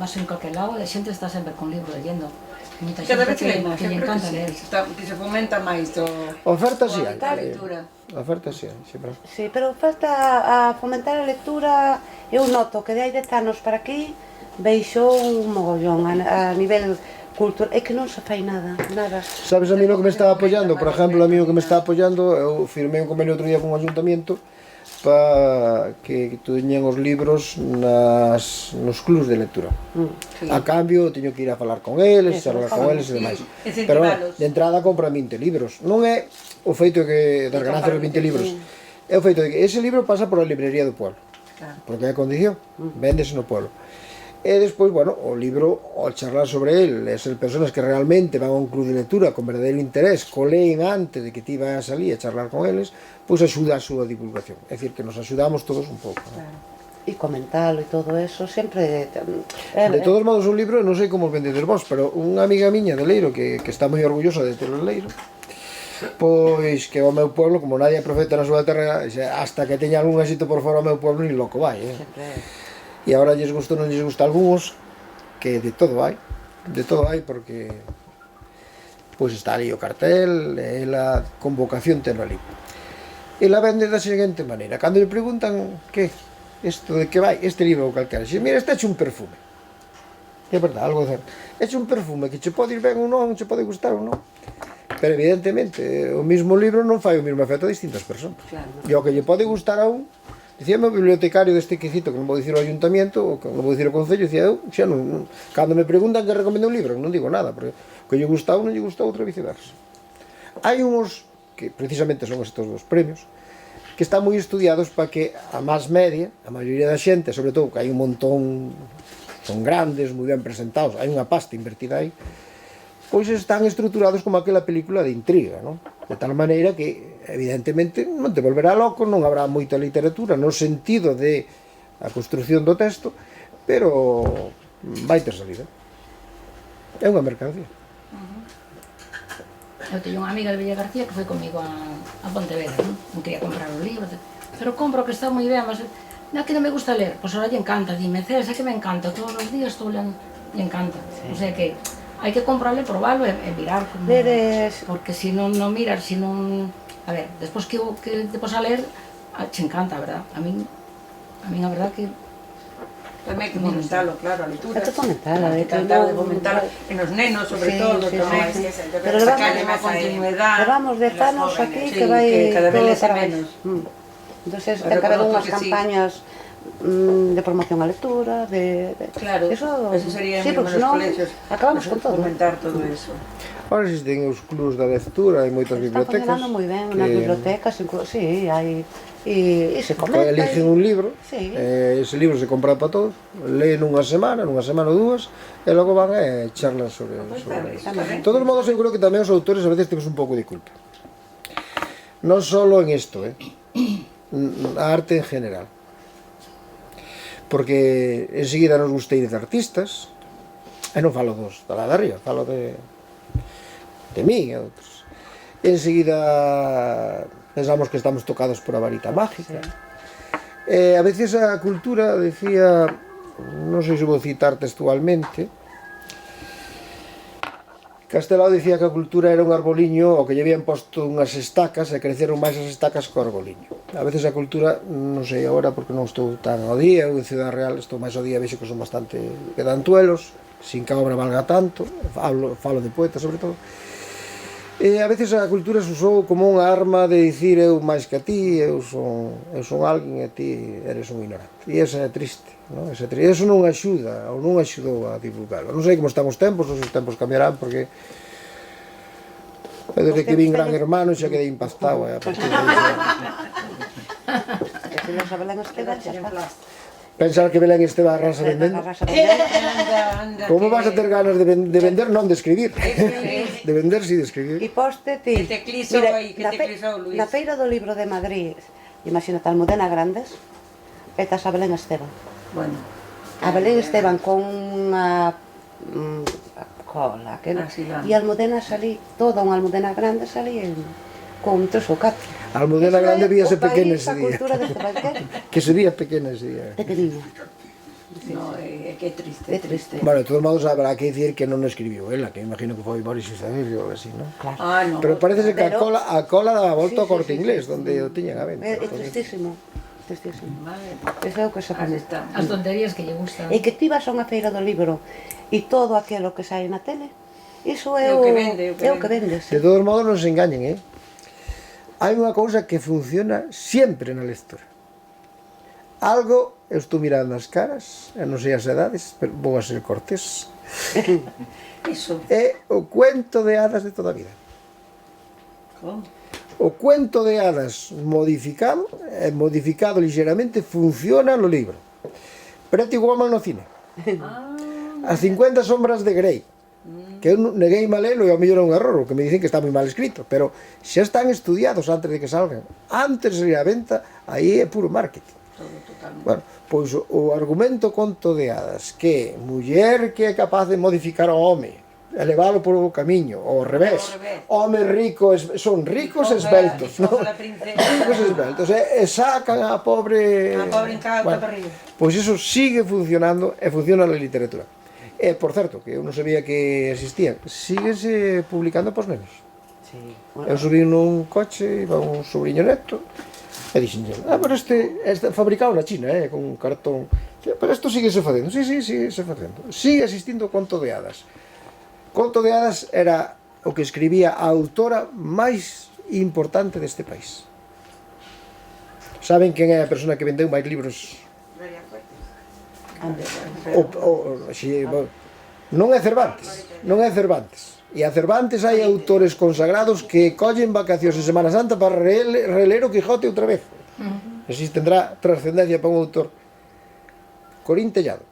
vas en calquer lado e a xente está sempre con libro leyendo. Moita Cada xente vez hai máis, que lle eu creo encanta que, ler. que se fomenta máis Oferta sí hay. a lectura. Oferta sí hay, siempre. Sí, pero falta a fomentar a lectura. Eu noto que de hai 10 anos para aquí baixou un mogollón a nivel cultural, é que non se fai nada. Sabes a mí lo que me está apoyando? Por ejemplo, a mí lo que me está apoyando, eu firmei un convenio outro día con o ayuntamiento para que teñan os libros nos clubs de lectura. Sí. A cambio, teño que ir a falar con eles, charlar con eles e demais. Sí, Pero incentivalos. de entrada compran 20 libros. Non é o feito de dar ganancias os 20 libros. É o feito de que ese libro pasa por a librería do pueblo. Claro. Porque é a condición, véndese no pueblo. E despois, bueno, o libro, ao charlar sobre el, e ser personas que realmente van a un club de lectura con verdadeiro interés, coleen antes de que ti vas a salir a charlar con eles, pois axuda a súa divulgación. É dicir, que nos axudamos todos un pouco. ¿No? Claro. E comentalo e todo eso, sempre... De todos modos, un libro, non sei como os vendedes vos, pero unha amiga miña de Leiro, que está moi orgullosa de ter o Leiro, pois que o meu pueblo, como nadie é profeta na súa terra, hasta que teña algún éxito por fora o meu pueblo, ni loco vai, eh? Sempre E agora lles gusta ou non lles gusta a algúns, que de todo hai, porque pois está ali o cartel, e a convocación ten ali. E la vende da seguinte maneira, cando lle preguntan que isto de que vai, este libro ou calquera, xe, mira, este é un perfume. É verdade, algo certo. É un perfume que che pode ir ben ou non, che pode gustar ou non. Pero evidentemente, o mismo libro non fai o mesmo efecto a distintas persoas. Claro. E o que lle pode gustar a un, dicía o meu bibliotecario deste quecito, que non vou dicir o ayuntamiento, ou que non vou dicir o concello, dicía eu, xa non, cando me preguntan que recomendo un libro, non digo nada, porque o que lle gusta a un non lle gusta a outro e viceversa. Hai uns, que precisamente son estes dos premios, que están moi estudiados para que a más media, a maioría da xente, sobre todo que hai un montón, son grandes, moi ben presentados, hai unha pasta invertida aí, pois están estruturados como aquela película de intriga, non? De tal maneira que, evidentemente, non te volverá loco, non habrá moita literatura no sentido de a construción do texto, pero vai ter salida. É unha mercancía. Eu teño unha amiga de Villa García que foi comigo a Pontevedra, non quería comprar os libros, pero compro que está moi ben, mas non que non me gusta ler, pois ahora lle encanta, dime, César, que me encanta, todos os días estou lendo, lle encanta, o sea que hai que comprarle, probarlo e mirar como... Porque se non miras, se non... A ver, despois que te pos a ler, che encanta, verdad? A min a verdad que... Tamén hai que fomentalo, claro, a lectura. Hai que fomentala, Hai que tratar de fomentar en os nenos, sobre todo, tamén. Pero Sacarlle má continuidade. levamos 10 anos aquí que vai cada vez todo lese para menos. Entonces ten que haber unhas campañas de promoción á lectura, Claro, eso sería en los colegios. Acabamos con todo. Fomentar todo eso. Ahora existen os clubs da lectura, hai moitas Está bibliotecas. funcionando moi ben, nas bibliotecas, sí, hai... E se comenta. Eligen un libro, Sí. ese libro se compra para todos, leen unha semana ou dúas, e logo van e charlan sobre Está De ben. todos modos, eu creo que tamén os autores a veces temos un pouco de culpa. Non solo en isto, a arte en general. Porque enseguida nos gusta ir de artistas, e non falo dos da lá de arriba, falo de min e outros. Enseguida pensamos que estamos tocados por a varita mágica. A veces a cultura, decía, non sei se vou citar textualmente, Castelao dicía que a cultura era un arboliño ao que lle habían posto unhas estacas e creceron máis as estacas co arboliño. A veces a cultura, non sei agora porque non estou tan ao día, eu en Ciudad Real estou máis ao día, vexo que son bastante pedantuelos, sin que a obra valga tanto, falo de poetas sobre todo. E a veces a cultura se usou como unha arma de dicir eu máis que a ti, eu son alguén e ti eres un ignorante. E esa é triste, non? Eso non axuda, ou non axudou a divulgarlo. Non sei como están os tempos, os tempos cambiarán, porque desde que vin Gran Hermano xa quedei impactado, a partir de aí. Pensar que Belén Esteban arrasa vendendo. Como vas a ter ganas de vender, non de escribir? De vender, si, de escribir. E poste ti. Que te clisou aí, que te clisou, Luis. Na Feira do Libro de Madrid, imagínate, Almudena Grandes, e tas a Belén Esteban. Bueno. A Belén Esteban con unha cola, e a Almudena salí, toda unha Almudena Grande salí con 3 ou 4. A Almudena Grande víase pequena ese día. Que se vía pequena ese día. Pequeniña. No, é que é triste, é triste. Bueno, de todos modos habrá que dicir que non escribiu ela, que imagino que foi Boris Izaguirre ou así, non? Claro. Ah, no. Pero parece que a cola daba volta ao Corte Inglés, donde o tiñan a venta. É tristísimo. Tristísimo. Madre. Eso é o que se pone. As tonterías que lle gustan. E que ti vas a unha feira do libro e todo aquilo que sai na tele, iso é É o o que vende, é o que vende. De todos modos non se engañen, hai unha cousa que funciona sempre na lectura. Algo, eu estou mirando as caras, e non sei as edades, pero vou a ser cortés. Iso. É o cuento de hadas de toda a vida. Como? O cuento de hadas modificado ligeramente, funciona no libro. Pretty Woman no cine. As 50 sombras de Grey, que eu neguei mal lelo e ao mellor é un error, o que me dicen que está moi mal escrito, pero xa están estudiados antes de que salgan. Antes de ir á venta, aí é puro marketing. Bueno, pois o argumento conto de hadas, que muller que é capaz de modificar o home, elevalo por o camiño, ao revés, homes ricos, son ricos esbeltos, non? Ricos esbeltos, e sacan a pobre... A pobre encauta para arriba. Pois iso sigue funcionando e funciona na literatura. E, por certo, que eu non sabía que existían, síguese publicando pos nenos. Sí. Eu subí nun coche, iba un sobrinho neto, e dixen, pero este fabricado na China, con un cartón. Pero isto síguese facendo, sí, síguese facendo. Sigue existindo o conto de hadas. Conto de hadas era o que escribía a autora máis importante deste país. Saben quen é a persona que vendeu máis libros? Non é Cervantes, e a Cervantes hai autores consagrados que collen vacacións en Semana Santa para reler o Quijote outra vez. Así tendrá trascendencia para un autor. Corín Tellado.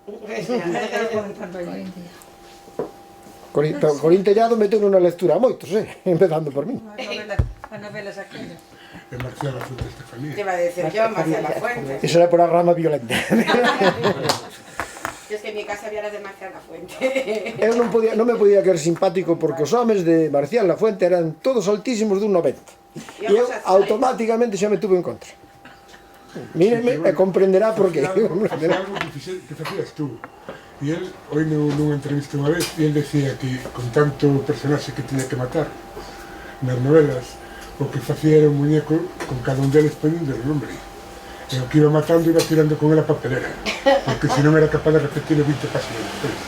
Corín Tellado meteu na lectura a moitos, empezando por mí. A novelas aquelas. De Marcial Lafuente Estefanía. Te iba a decir yo, Marcial Lafuente. Eso era por a rama violenta. Es que en mi casa había las de Marcial Lafuente. Eu non me podía querer simpático porque os homes de Marcial Lafuente eran todos altísimos dun 90. E eu automáticamente xa me tuve en contra. Míreme e comprenderá por qué. Algo que facías tú. E él, hoy nunha entrevista unha vez, e él decía que con tanto personaxe que tiña que matar nas novelas, o que facía era un muñeco con cada un deles poniendo o nombre. E o que iba matando iba tirando con ela a papelera, porque se non era capaz de repetirlo 20 páginas despois.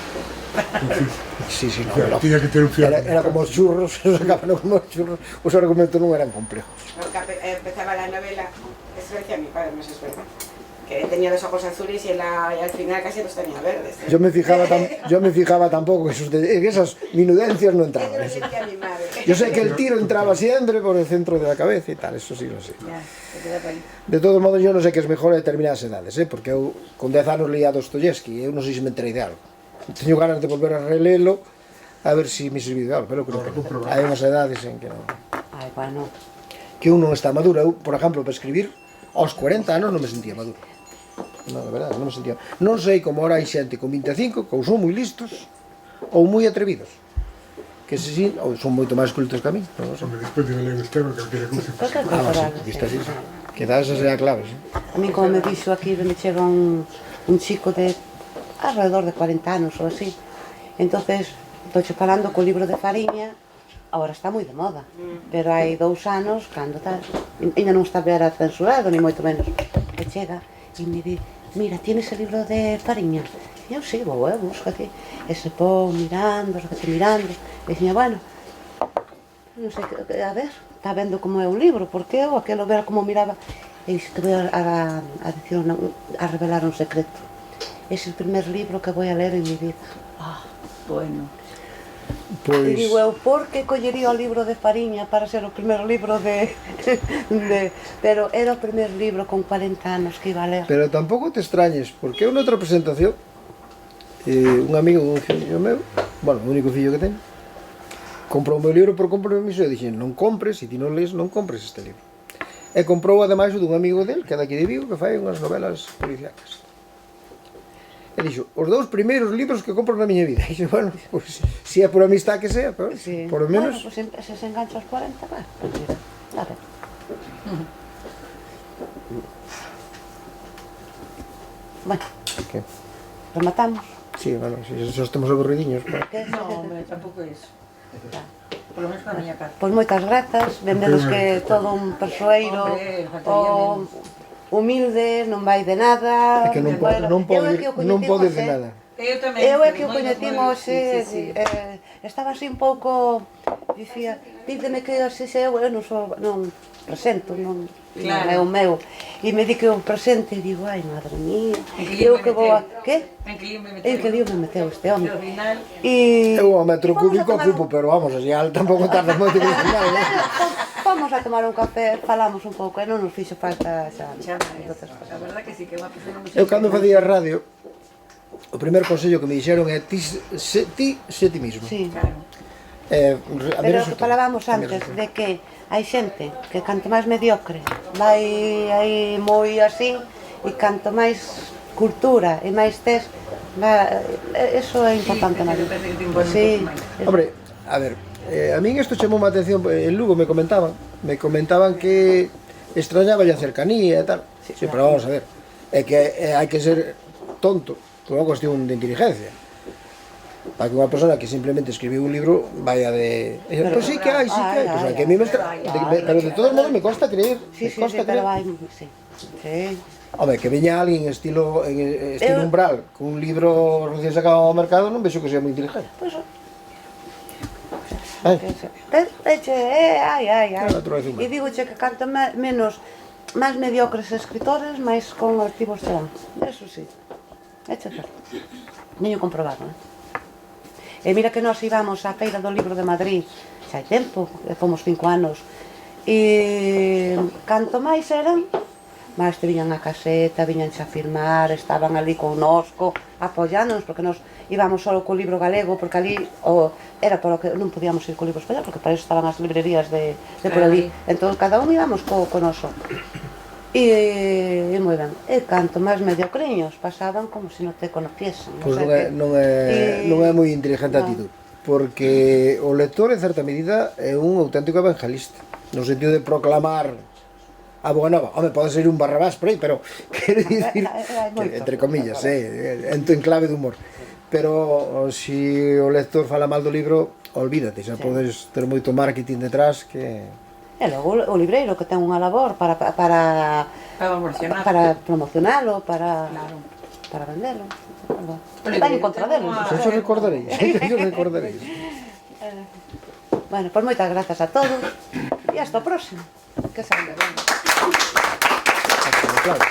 Sí, no, tiña que ter un fio. Era como os churros, sacaban como os churros, os argumentos non eran complejos. Empezaba la novela, eso decía mi padre, no sé si es verdad, que tenía los ojos azules y al final casi los tenía verdes. Yo me fijaba tampoco que esas minudencias no entraban. Yo sé que el tiro entraba siempre por el centro de la cabeza y tal, eso sí lo sé. De todos modos, yo no sé que es mejor a determinadas edades, porque eu con 10 anos leía Dostoyevsky, eu non sei se me enterei de algo. Teño ganas de volver a relelo a ver se me serviu de algo, pero creo que hai unhas edades en que non. Ai, bueno. Que un non está maduro. Eu, por exemplo, para escribir, aos 40 anos non me sentía maduro. Non, de verdade, non me sentía. Non sei como ahora hai xente con 25 que ou son moi listos ou moi atrevidos. Que se sin, ou son moito máis cultos que a mí. Non sei. Despois de Belén Esteban, calquera cousa. Viste así. Quizás esa sea a clave, sí. A mí, como me dixo aquí, me chega un chico de alrededor de 40 anos ou así. Entonces, estou falando co libro de Fariña, agora está moi de moda, pero hai 2 anos, cando tal, ainda non está vera censurado, ni moito menos. E chega e me di, mira, tienes el libro de Fariña? E eu sí, vou, busco aquí. E se pon mirando, e dixen, bueno, non sei, a ver, está vendo como é un libro, porque eu aquelo ver como miraba, e dixo, te voy a decir, a revelar un secreto. Es el primer libro que voy a leer en mi vida. Bueno. E digo eu, por que collería o libro de Fariña para ser o primer libro pero era o primer libro con 40 anos que iba a ler. Pero tampouco te extrañes, porque eu noutra presentación un amigo dun fillo meu, bueno, o único fillo que ten, comprou o meu libro por compromiso e dixen, non compres, se ti non lees, non compres este libro. E comprou ademais o dun amigo del, que é daqui de Vigo, que fai unhas novelas policiacas. E dixo, os 2 primeiros libros que compro na miña vida. E dixo, bueno, pues, si é por amistad que sea, pero Sí. por lo menos... Bueno, pues se engancha aos 40, pues mira, a ver. Bueno, ¿Qué? rematamos. Sí, bueno, si xa estamos aburridiños, pues. Que No, hombre, tampouco é iso. Por lo menos na miña casa. Pois moitas grazas, vendelos que todo un persoeiro Hombre, faltaría menos. humilde, non vai de nada. É que non pode, non pode de nada. Eu tamén. Eu é que o moi, coñecimos, sí. estaba así un pouco, dicía, pídeme que así se eu non presento, non Claro. é o meu. E me di que o presente e digo, ai, madre mía, En que lío eu me que vou a... meteu? Que? En que lío me meteu? En que lío me meteu este home? Ao final, E... Eu ao metro Vamos a cúbico tomar ocupo, pero vamos, así tampouco tarda moito que final, ¿eh? Vamos a tomar un café, falamos un pouco, e non nos fixo falta xa. xa máis. A verdad que sí, que va pasando mucho. Eu cando facía radio, o primeiro consello que me dixeron é ti sé ti mismo. Sí. Claro. A ver, Pero eso falábamos todo. antes de que hai xente que canto máis mediocre vai aí moi así e canto máis cultura e máis tes eso é importante na vida. Sí, Hombre, a ver, a min isto chamou a atención, en Lugo me comentaban que extrañaba a cercanía e tal. Sí, pero vamos a ver, é que hai que ser tonto, por unha cuestión de inteligencia. Para que unha persona que simplemente escribiu un libro vaya de... Pues sí que hai, pues que a mí me pero de todos modos me costa creer. sí, pero vai, sí. Sí. Home, que veña alguén estilo Umbral con un libro recién sacado ao mercado, non vexo que sea moi inteligente. Pois Ai. E digo che que canto menos máis mediocres escritores, máis con artigos serán. Eso sí. Eche certo. Niño comprobado, E mira que nós íbamos á Feira do Libro de Madrid, xa hai tempo, fomos 5 anos, e canto máis eran, máis te viñan a caseta, viñan xa a firmar, estaban ali connosco, apoyándonos, porque nos íbamos só co libro galego, porque ali era por o que non podíamos ir co libro español, porque para eso estaban as librerías de por ali. Entón, cada un íbamos co noso. E moi ben, e canto máis mediocreños pasaban como se non te conociesen. Pois non é moi inteligente a actitud, porque o lector en certa medida é un auténtico evangelista, no sentido de proclamar a boa nova. Home, pode ser un Barrabás por aí, pero quero dicir, entre comillas, en clave de humor. Pero se o lector fala mal do libro, olvídate, xa podes ter moito marketing detrás que... E logo o libreiro que ten unha labor para promocionalo, para vendelo. Vai en contra dele. Eso recordaréis. Bueno, pues moitas grazas a todos e hasta o próximo. Que salga ben. Claro.